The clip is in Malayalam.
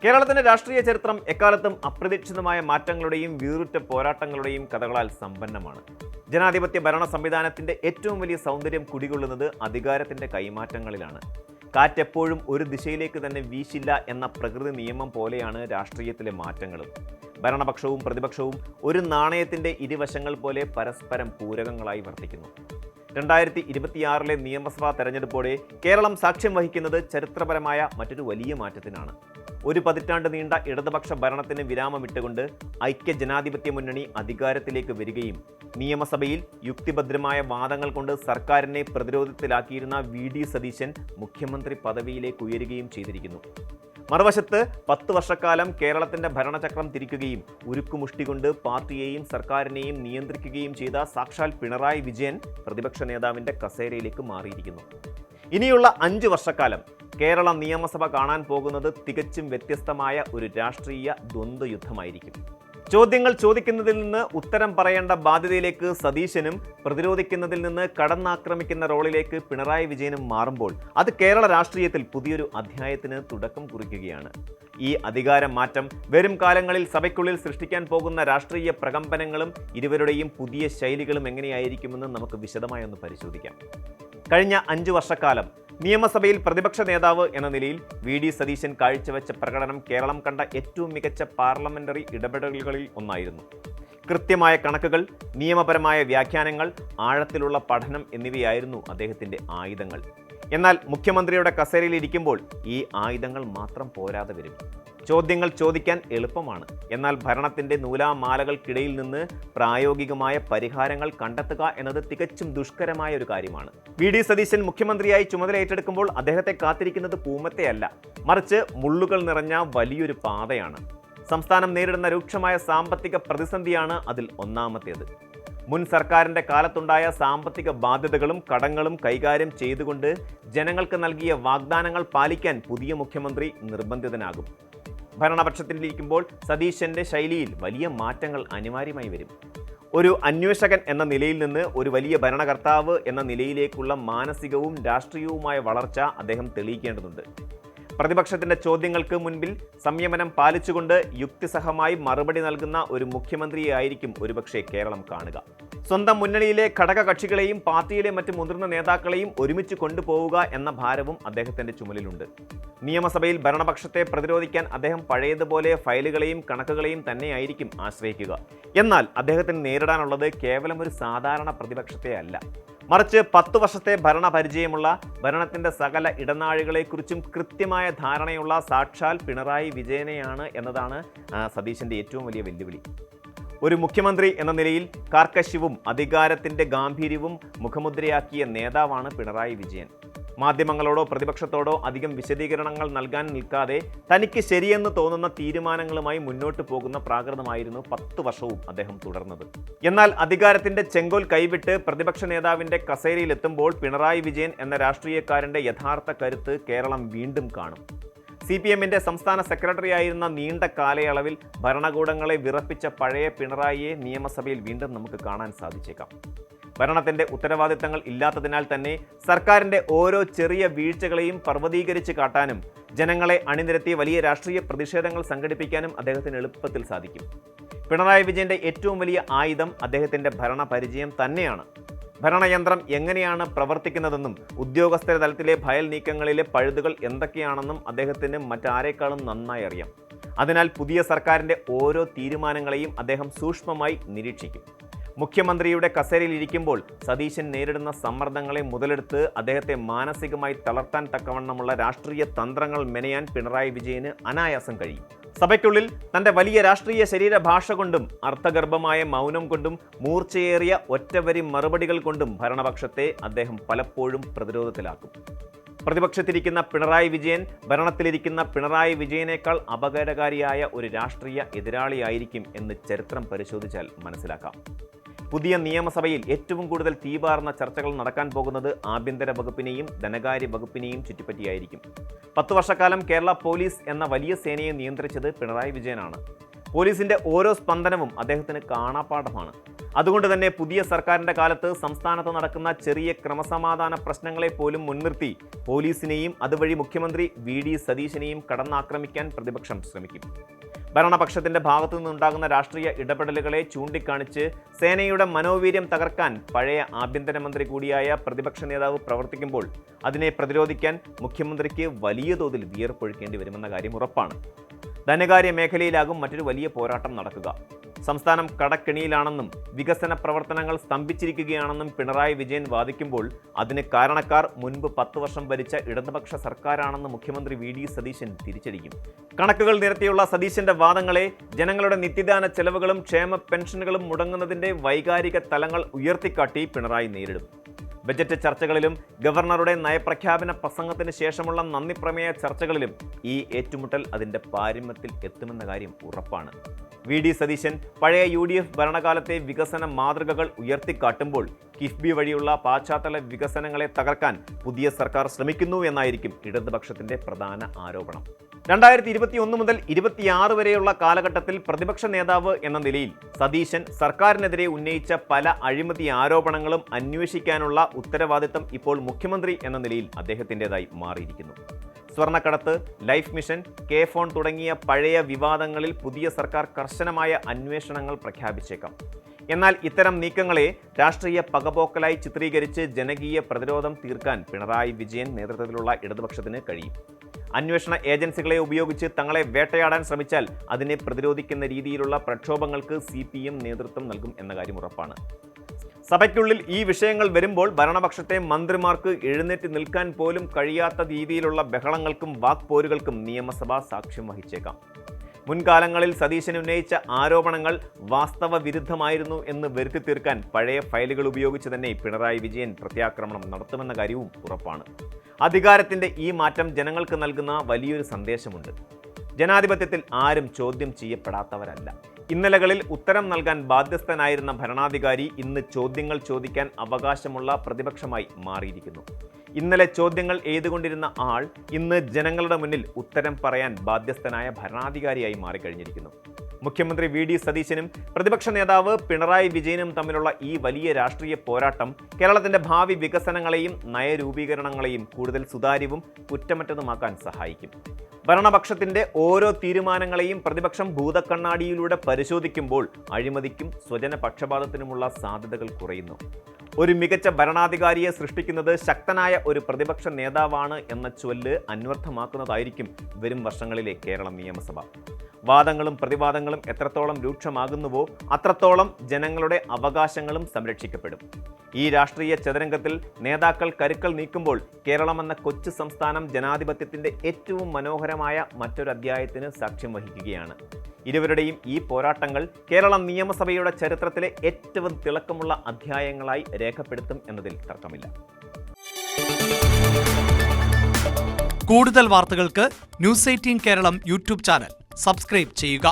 കേരളത്തിന്റെ രാഷ്ട്രീയ ചരിത്രം എക്കാലത്തും അപ്രതീക്ഷിതമായ മാറ്റങ്ങളുടെയും വീറുറ്റ പോരാട്ടങ്ങളുടെയും കഥകളാൽ സമ്പന്നമാണ്. ജനാധിപത്യ ഭരണ സംവിധാനത്തിന്റെ ഏറ്റവും വലിയ സൗന്ദര്യം കുടികൊള്ളുന്നത് അധികാരത്തിന്റെ കൈമാറ്റങ്ങളിലാണ്. കാറ്റെപ്പോഴും ഒരു ദിശയിലേക്ക് തന്നെ വീശില്ല എന്ന പ്രകൃതി നിയമം പോലെയാണ് രാഷ്ട്രീയത്തിലെ മാറ്റങ്ങളും. ഭരണപക്ഷവും പ്രതിപക്ഷവും ഒരു നാണയത്തിന്റെ ഇരുവശങ്ങൾ പോലെ പരസ്പരം പൂരകങ്ങളായി വർത്തിക്കുന്നു. 2026 നിയമസഭാ തെരഞ്ഞെടുപ്പോടെ കേരളം സാക്ഷ്യം വഹിക്കുന്നത് ചരിത്രപരമായ മറ്റൊരു വലിയ മാറ്റത്തിനാണ്. ഒരു പതിറ്റാണ്ട് നീണ്ട ഇടതുപക്ഷ ഭരണത്തിന് വിരാമമിട്ടുകൊണ്ട് ഐക്യ ജനാധിപത്യ മുന്നണി അധികാരത്തിലേക്ക് വരികയും നിയമസഭയിൽ യുക്തിഭദ്രമായ വാദങ്ങൾ കൊണ്ട് സർക്കാരിനെ പ്രതിരോധത്തിലാക്കിയിരുന്ന വി സതീശൻ മുഖ്യമന്ത്രി പദവിയിലേക്ക് ഉയരുകയും ചെയ്തിരിക്കുന്നു. മറുവശത്ത് 10 വർഷക്കാലം കേരളത്തിന്റെ ഭരണചക്രം തിരിക്കുകയും ഉരുക്കുമുഷ്ടി കൊണ്ട് പാർട്ടിയെയും സർക്കാരിനെയും നിയന്ത്രിക്കുകയും ചെയ്ത സാക്ഷാൽ പിണറായി വിജയൻ പ്രതിപക്ഷ നേതാവിന്റെ കസേരയിലേക്ക് മാറിയിരിക്കുന്നു. ഇനിയുള്ള 5 വർഷക്കാലം കേരള നിയമസഭ കാണാൻ പോകുന്നത് തികച്ചും വ്യത്യസ്തമായ ഒരു രാഷ്ട്രീയ ദ്വന്ദ്വയുദ്ധമായിരിക്കും. ചോദ്യങ്ങൾ ചോദിക്കുന്നതിൽ നിന്ന് ഉത്തരം പറയേണ്ട ബാധ്യതയിലേക്ക് സതീശനും പ്രതിരോധിക്കുന്നതിൽ നിന്ന് കടന്നാക്രമിക്കുന്ന റോളിലേക്ക് പിണറായി വിജയനും മാറുമ്പോൾ അത് കേരള രാഷ്ട്രീയത്തിൽ പുതിയൊരു അധ്യായത്തിന് തുടക്കം കുറിക്കുകയാണ്. ഈ അധികാര മാറ്റം വരും കാലങ്ങളിൽ സഭയ്ക്കുള്ളിൽ സൃഷ്ടിക്കാൻ പോകുന്ന രാഷ്ട്രീയ പ്രകമ്പനങ്ങളും ഇരുവരുടെയും പുതിയ ശൈലികളും എങ്ങനെയായിരിക്കുമെന്ന് നമുക്ക് വിശദമായി ഒന്ന് പരിശോധിക്കാം. കഴിഞ്ഞ 5 വർഷക്കാലം നിയമസഭയിൽ പ്രതിപക്ഷ നേതാവ് എന്ന നിലയിൽ വി സതീശൻ കാഴ്ചവെച്ച പ്രകടനം കേരളം കണ്ട ഏറ്റവും മികച്ച പാർലമെന്ററി ഇടപെടലുകളിൽ ഒന്നായിരുന്നു. കൃത്യമായ കണക്കുകൾ, നിയമപരമായ വ്യാഖ്യാനങ്ങൾ, ആഴത്തിലുള്ള പഠനം എന്നിവയായിരുന്നു അദ്ദേഹത്തിൻ്റെ ആയുധങ്ങൾ. എന്നാൽ മുഖ്യമന്ത്രിയുടെ കസേരയിൽ ഇരിക്കുമ്പോൾ ഈ ആയുധങ്ങൾ മാത്രം പോരാതെ വരും. ചോദ്യങ്ങൾ ചോദിക്കാൻ എളുപ്പമാണ്, എന്നാൽ ഭരണത്തിൻ്റെ നൂലാമാലകൾക്കിടയിൽ നിന്ന് പ്രായോഗികമായ പരിഹാരങ്ങൾ കണ്ടെത്തുക എന്നത് തികച്ചും ദുഷ്കരമായ ഒരു കാര്യമാണ്. വി സതീശൻ മുഖ്യമന്ത്രിയായി ചുമതല ഏറ്റെടുക്കുമ്പോൾ അദ്ദേഹത്തെ കാത്തിരിക്കുന്നത് പൂമത്തെയല്ല, മറിച്ച് മുള്ളുകൾ നിറഞ്ഞ വലിയൊരു പാതയാണ്. സംസ്ഥാനം നേരിടുന്ന രൂക്ഷമായ സാമ്പത്തിക പ്രതിസന്ധിയാണ് അതിൽ ഒന്നാമത്തേത്. മുൻ സർക്കാരിൻ്റെ കാലത്തുണ്ടായ സാമ്പത്തിക ബാധ്യതകളും കടങ്ങളും കൈകാര്യം ചെയ്തുകൊണ്ട് ജനങ്ങൾക്ക് നൽകിയ വാഗ്ദാനങ്ങൾ പാലിക്കാൻ പുതിയ മുഖ്യമന്ത്രി നിർബന്ധിതനാകും. ഭരണപക്ഷത്തിലിരിക്കുമ്പോൾ സതീശൻ്റെ ശൈലിയിൽ വലിയ മാറ്റങ്ങൾ അനിവാര്യമായി വരും. ഒരു അന്വേഷകൻ എന്ന നിലയിൽ നിന്ന് ഒരു വലിയ ഭരണകർത്താവ് എന്ന നിലയിലേക്കുള്ള മാനസികവും രാഷ്ട്രീയവുമായ വളർച്ച അദ്ദേഹം തെളിയിക്കേണ്ടതുണ്ട്. പ്രതിപക്ഷത്തിൻ്റെ ചോദ്യങ്ങൾക്ക് മുൻപിൽ സംയമനം പാലിച്ചുകൊണ്ട് യുക്തിസഹമായി മറുപടി നൽകുന്ന ഒരു മുഖ്യമന്ത്രിയായിരിക്കും ഒരുപക്ഷെ കേരളം കാണുക. സ്വന്തം മുന്നണിയിലെ ഘടകകക്ഷികളെയും പാർട്ടിയിലെ മറ്റ് മുതിർന്ന നേതാക്കളെയും ഒരുമിച്ച് കൊണ്ടുപോവുക എന്ന ഭാരവും അദ്ദേഹത്തിൻ്റെ ചുമലിലുണ്ട്. നിയമസഭയിൽ ഭരണപക്ഷത്തെ പ്രതിരോധിക്കാൻ അദ്ദേഹം പഴയതുപോലെ ഫയലുകളെയും കണക്കുകളെയും തന്നെയായിരിക്കും ആശ്രയിക്കുക. എന്നാൽ അദ്ദേഹത്തിന് നേരിടാനുള്ളത് കേവലം ഒരു സാധാരണ പ്രതിപക്ഷത്തെ അല്ല, മറിച്ച് 10 വർഷത്തെ ഭരണപരിചയമുള്ള, ഭരണത്തിൻ്റെ സകല ഇടനാഴികളെക്കുറിച്ചും കൃത്യമായ ധാരണയുള്ള സാക്ഷാൽ പിണറായി വിജയനെയാണ് എന്നതാണ് സതീശൻ്റെ ഏറ്റവും വലിയ വെല്ലുവിളി. ഒരു മുഖ്യമന്ത്രി എന്ന നിലയിൽ കാർക്കശ്യവും അധികാരത്തിൻ്റെ ഗാംഭീര്യവും മുഖമുദ്രയാക്കിയ നേതാവാണ് പിണറായി വിജയൻ. മാധ്യമങ്ങളോടോ പ്രതിപക്ഷത്തോടോ അധികം വിശദീകരണങ്ങൾ നൽകാൻ നിൽക്കാതെ തനിക്ക് ശരിയെന്ന് തോന്നുന്ന തീരുമാനങ്ങളുമായി മുന്നോട്ട് പോകുന്ന പ്രാകൃതമായിരുന്നു 10 വർഷവും അദ്ദേഹം തുടർന്നത്. എന്നാൽ അധികാരത്തിന്റെ ചെങ്കോൽ കൈവിട്ട് പ്രതിപക്ഷ നേതാവിന്റെ കസേരയിലെത്തുമ്പോൾ പിണറായി വിജയൻ എന്ന രാഷ്ട്രീയക്കാരന്റെ യഥാർത്ഥ കരുത്ത് കേരളം വീണ്ടും കാണും. CPMന്റെ സംസ്ഥാന സെക്രട്ടറിയായിരുന്ന നീണ്ട കാലയളവിൽ ഭരണകൂടങ്ങളെ വിറപ്പിച്ച പഴയ പിണറായിയെ നിയമസഭയിൽ വീണ്ടും നമുക്ക് കാണാൻ സാധിച്ചേക്കാം. ഭരണത്തിൻ്റെ ഉത്തരവാദിത്തങ്ങൾ ഇല്ലാത്തതിനാൽ തന്നെ സർക്കാരിൻ്റെ ഓരോ ചെറിയ വീഴ്ചകളെയും പർവ്വതീകരിച്ച് കാട്ടാനും ജനങ്ങളെ അണിനിരത്തി വലിയ രാഷ്ട്രീയ പ്രതിഷേധങ്ങൾ സംഘടിപ്പിക്കാനും അദ്ദേഹത്തിന് എളുപ്പത്തിൽ സാധിക്കും. പിണറായി വിജയൻ്റെ ഏറ്റവും വലിയ ആയുധം അദ്ദേഹത്തിൻ്റെ ഭരണപരിചയം തന്നെയാണ്. ഭരണയന്ത്രം എങ്ങനെയാണ് പ്രവർത്തിക്കുന്നതെന്നും ഉദ്യോഗസ്ഥ തലത്തിലെ ഫയൽ നീക്കങ്ങളിലെ പഴുതുകൾ എന്തൊക്കെയാണെന്നും അദ്ദേഹത്തിന് മറ്റാരേക്കാളും നന്നായി അറിയാം. അതിനാൽ പുതിയ സർക്കാരിൻ്റെ ഓരോ തീരുമാനങ്ങളെയും അദ്ദേഹം സൂക്ഷ്മമായി നിരീക്ഷിക്കും. മുഖ്യമന്ത്രിയുടെ കസേരയിൽ ഇരിക്കുമ്പോൾ സതീശൻ നേരിടുന്ന സമ്മർദ്ദങ്ങളെ മുതലെടുത്ത് അദ്ദേഹത്തെ മാനസികമായി തളർത്താൻ തക്കവണ്ണമുള്ള രാഷ്ട്രീയ തന്ത്രങ്ങൾ മെനയാൻ പിണറായി വിജയന് അനായാസം കഴിയും. സഭയ്ക്കുള്ളിൽ തൻ്റെ വലിയ രാഷ്ട്രീയ ശരീരഭാഷ കൊണ്ടും അർത്ഥഗർഭമായ മൗനം കൊണ്ടും മൂർച്ചയേറിയ ഒറ്റവരി മറുപടികൾ കൊണ്ടും ഭരണപക്ഷത്തെ അദ്ദേഹം പലപ്പോഴും പ്രതിരോധത്തിലാക്കും. പ്രതിപക്ഷത്തിരിക്കുന്ന പിണറായി വിജയൻ ഭരണത്തിലിരിക്കുന്ന പിണറായി വിജയനേക്കാൾ അപകടകാരിയായ ഒരു രാഷ്ട്രീയ എതിരാളിയായിരിക്കും എന്ന് ചരിത്രം പരിശോധിച്ചാൽ മനസ്സിലാക്കാം. പുതിയ നിയമസഭയിൽ ഏറ്റവും കൂടുതൽ തീപാർന്ന ചർച്ചകൾ നടക്കാൻ പോകുന്നത് ആഭ്യന്തര വകുപ്പിനെയും ധനകാര്യ വകുപ്പിനെയും ചുറ്റിപ്പറ്റിയായിരിക്കും. 10 വർഷക്കാലം കേരള പോലീസ് എന്ന വലിയ സേനയെ നിയന്ത്രിച്ചത് പിണറായി വിജയനാണ്. പോലീസിന്റെ ഓരോ സ്പന്ദനവും അദ്ദേഹത്തിന് കാണാപ്പാഠമാണ്. അതുകൊണ്ട് തന്നെ പുതിയ സർക്കാരിന്റെ കാലത്ത് സംസ്ഥാനത്ത് നടക്കുന്ന ചെറിയ ക്രമസമാധാന പ്രശ്നങ്ങളെ പോലും മുൻനിർത്തി പോലീസിനെയും അതുവഴി മുഖ്യമന്ത്രി VD സതീശനെയും കടന്നാക്രമിക്കാൻ പ്രതിപക്ഷം ശ്രമിക്കും. ഭരണപക്ഷത്തിന്റെ ഭാഗത്തു നിന്നുണ്ടാകുന്ന രാഷ്ട്രീയ ഇടപെടലുകളെ ചൂണ്ടിക്കാണിച്ച് സേനയുടെ മനോവീര്യം തകർക്കാൻ പഴയ ആഭ്യന്തരമന്ത്രി കൂടിയായ പ്രതിപക്ഷ നേതാവ് പ്രവർത്തിക്കുമ്പോൾ അതിനെ പ്രതിരോധിക്കാൻ മുഖ്യമന്ത്രിക്ക് വലിയ തോതിൽ വിയർപ്പൊഴുക്കേണ്ടി വരുമെന്ന കാര്യം ഉറപ്പാണ്. ധനകാര്യ മേഖലയിലാകും മറ്റൊരു വലിയ പോരാട്ടം നടക്കുക. സംസ്ഥാനം കടക്കെണിയിലാണെന്നും വികസന പ്രവർത്തനങ്ങൾ സ്തംഭിച്ചിരിക്കുകയാണെന്നും പിണറായി വിജയൻ വാദിക്കുമ്പോൾ അതിന് കാരണക്കാർ മുൻപ് 10 വർഷം ഭരിച്ച ഇടതുപക്ഷ സർക്കാരാണെന്ന് മുഖ്യമന്ത്രി VD സതീശൻ തിരിച്ചടിക്കും. കണക്കുകൾ നിരത്തിയുള്ള സതീശന്റെ വാദങ്ങളെ ജനങ്ങളുടെ നിത്യദാന ചെലവുകളും ക്ഷേമ പെൻഷനുകളും മുടങ്ങുന്നതിന്റെ വൈകാരിക തലങ്ങൾ ഉയർത്തിക്കാട്ടി പിണറായി നേരിടും. ബജറ്റ് ചർച്ചകളിലും ഗവർണറുടെ നയപ്രഖ്യാപന പ്രസംഗത്തിന് ശേഷമുള്ള നന്ദിപ്രമേയ ചർച്ചകളിലും ഈ ഏറ്റുമുട്ടൽ അതിന്റെ പാരമ്യത്തിൽ എത്തുമെന്ന കാര്യം ഉറപ്പാണ്. VD സതീശൻ പഴയ UDF ഭരണകാലത്തെ വികസന മാതൃകകൾ ഉയർത്തിക്കാട്ടുമ്പോൾ കിഫ്ബി വഴിയുള്ള പാശ്ചാത്തല വികസനങ്ങളെ തകർക്കാൻ പുതിയ സർക്കാർ ശ്രമിക്കുന്നു എന്നായിരിക്കും ഇടതുപക്ഷത്തിന്റെ പ്രധാന ആരോപണം. 2021 മുതൽ 26 വരെയുള്ള കാലഘട്ടത്തിൽ പ്രതിപക്ഷ നേതാവ് എന്ന നിലയിൽ സതീശൻ സർക്കാരിനെതിരെ ഉന്നയിച്ച പല അഴിമതി ആരോപണങ്ങളും അന്വേഷിക്കാനുള്ള ഉത്തരവാദിത്തം ഇപ്പോൾ മുഖ്യമന്ത്രി എന്ന നിലയിൽ അദ്ദേഹത്തിൻ്റെതായി മാറിയിരിക്കുന്നു. സ്വർണ്ണക്കടത്ത്, ലൈഫ് മിഷൻ, K-ഫോൺ തുടങ്ങിയ പഴയ വിവാദങ്ങളിൽ പുതിയ സർക്കാർ കർശനമായ അന്വേഷണങ്ങൾ പ്രഖ്യാപിച്ചേക്കാം. എന്നാൽ ഇത്തരം നീക്കങ്ങളെ രാഷ്ട്രീയ പകപോക്കലായി ചിത്രീകരിച്ച് ജനകീയ പ്രതിരോധം തീർക്കാൻ പിണറായി വിജയൻ നേതൃത്വത്തിലുള്ള ഇടതുപക്ഷത്തിന് കഴിയും. അന്വേഷണ ഏജൻസികളെ ഉപയോഗിച്ച് തങ്ങളെ വേട്ടയാടാൻ ശ്രമിച്ചാൽ അതിനെ പ്രതിരോധിക്കുന്ന രീതിയിലുള്ള പ്രക്ഷോഭങ്ങൾക്ക് CPM നേതൃത്വം നൽകും എന്ന കാര്യം ഉറപ്പാണ്. സഭയ്ക്കുള്ളിൽ ഈ വിഷയങ്ങൾ വരുമ്പോൾ ഭരണപക്ഷത്തെ മന്ത്രിമാർക്ക് എഴുന്നേറ്റ് നിൽക്കാൻ പോലും കഴിയാത്ത രീതിയിലുള്ള ബഹളങ്ങൾക്കും വാക്പോരുകൾക്കും നിയമസഭ സാക്ഷ്യം വഹിച്ചേക്കാം. മുൻകാലങ്ങളിൽ സതീശൻ ഉന്നയിച്ച ആരോപണങ്ങൾ വാസ്തവ വിരുദ്ധമായിരുന്നു എന്ന് വരുത്തി തീർക്കാൻ പഴയ ഫയലുകൾ ഉപയോഗിച്ച് തന്നെ പിണറായി വിജയൻ പ്രത്യാക്രമണം നടത്തുമെന്ന കാര്യവും ഉറപ്പാണ്. അധികാരത്തിന്റെ ഈ മാറ്റം ജനങ്ങൾക്ക് നൽകുന്ന വലിയൊരു സന്ദേശമുണ്ട്. ജനാധിപത്യത്തിൽ ആരും ചോദ്യം ചെയ്യപ്പെടാത്തവരല്ല. ഇന്നലകളിൽ ഉത്തരം നൽകാൻ ബാധ്യസ്ഥനായിരുന്ന ഭരണാധികാരി ഇന്ന് ചോദ്യങ്ങൾ ചോദിക്കാൻ അവകാശമുള്ള പ്രതിപക്ഷമായി മാറിയിരിക്കുന്നു. ഇന്നലെ ചോദ്യങ്ങൾ എഴുതുകൊണ്ടിരുന്ന ആൾ ഇന്ന് ജനങ്ങളുടെ മുന്നിൽ ഉത്തരം പറയാൻ ബാധ്യസ്ഥനായ ഭരണാധികാരിയായി മാറിക്കഴിഞ്ഞിരിക്കുന്നു. മുഖ്യമന്ത്രി VD സതീശനും പ്രതിപക്ഷ നേതാവ് പിണറായി വിജയനും തമ്മിലുള്ള ഈ വലിയ രാഷ്ട്രീയ പോരാട്ടം കേരളത്തിന്റെ ഭാവി വികസനങ്ങളെയും നയരൂപീകരണങ്ങളെയും കൂടുതൽ സുതാര്യവും കുറ്റമറ്റതുമാക്കാൻ സഹായിക്കും. ഭരണപക്ഷത്തിന്റെ ഓരോ തീരുമാനങ്ങളെയും പ്രതിപക്ഷം ഭൂതക്കണ്ണാടിയിലൂടെ പരിശോധിക്കുമ്പോൾ അഴിമതിക്കും സ്വജന പക്ഷപാതത്തിനുമുള്ള സാധ്യതകൾ കുറയുന്നു. ഒരു മികച്ച ഭരണാധികാരിയെ സൃഷ്ടിക്കുന്നത് ശക്തനായ ഒരു പ്രതിപക്ഷ നേതാവാണ് എന്ന ചൊല്ല് അന്വർത്ഥമാക്കുന്നതായിരിക്കും വരും വർഷങ്ങളിലെ കേരള നിയമസഭ. വാദങ്ങളും പ്രതിവാദങ്ങളും എത്രത്തോളം രൂക്ഷമാകുന്നുവോ അത്രത്തോളം ജനങ്ങളുടെ അവകാശങ്ങളും സംരക്ഷിക്കപ്പെടും. ഈ രാഷ്ട്രീയ ചതുരംഗത്തിൽ നേതാക്കൾ കരുക്കൾ നീക്കുമ്പോൾ കേരളമെന്ന കൊച്ചു സംസ്ഥാനം ജനാധിപത്യത്തിന്റെ ഏറ്റവും മനോഹരമായ മറ്റൊരു അധ്യായത്തിന് സാക്ഷ്യം വഹിക്കുകയാണ്. ഇരുവരുടെയും ഈ പോരാട്ടങ്ങൾ കേരള നിയമസഭയുടെ ചരിത്രത്തിലെ ഏറ്റവും തിളക്കമുള്ള അധ്യായങ്ങളായി രേഖപ്പെടുത്തും എന്നതിൽ തർക്കമില്ല. കൂടുതൽ വാർത്തകൾക്ക് News 18 Keralam YouTube channel subscribe ചെയ്യുക.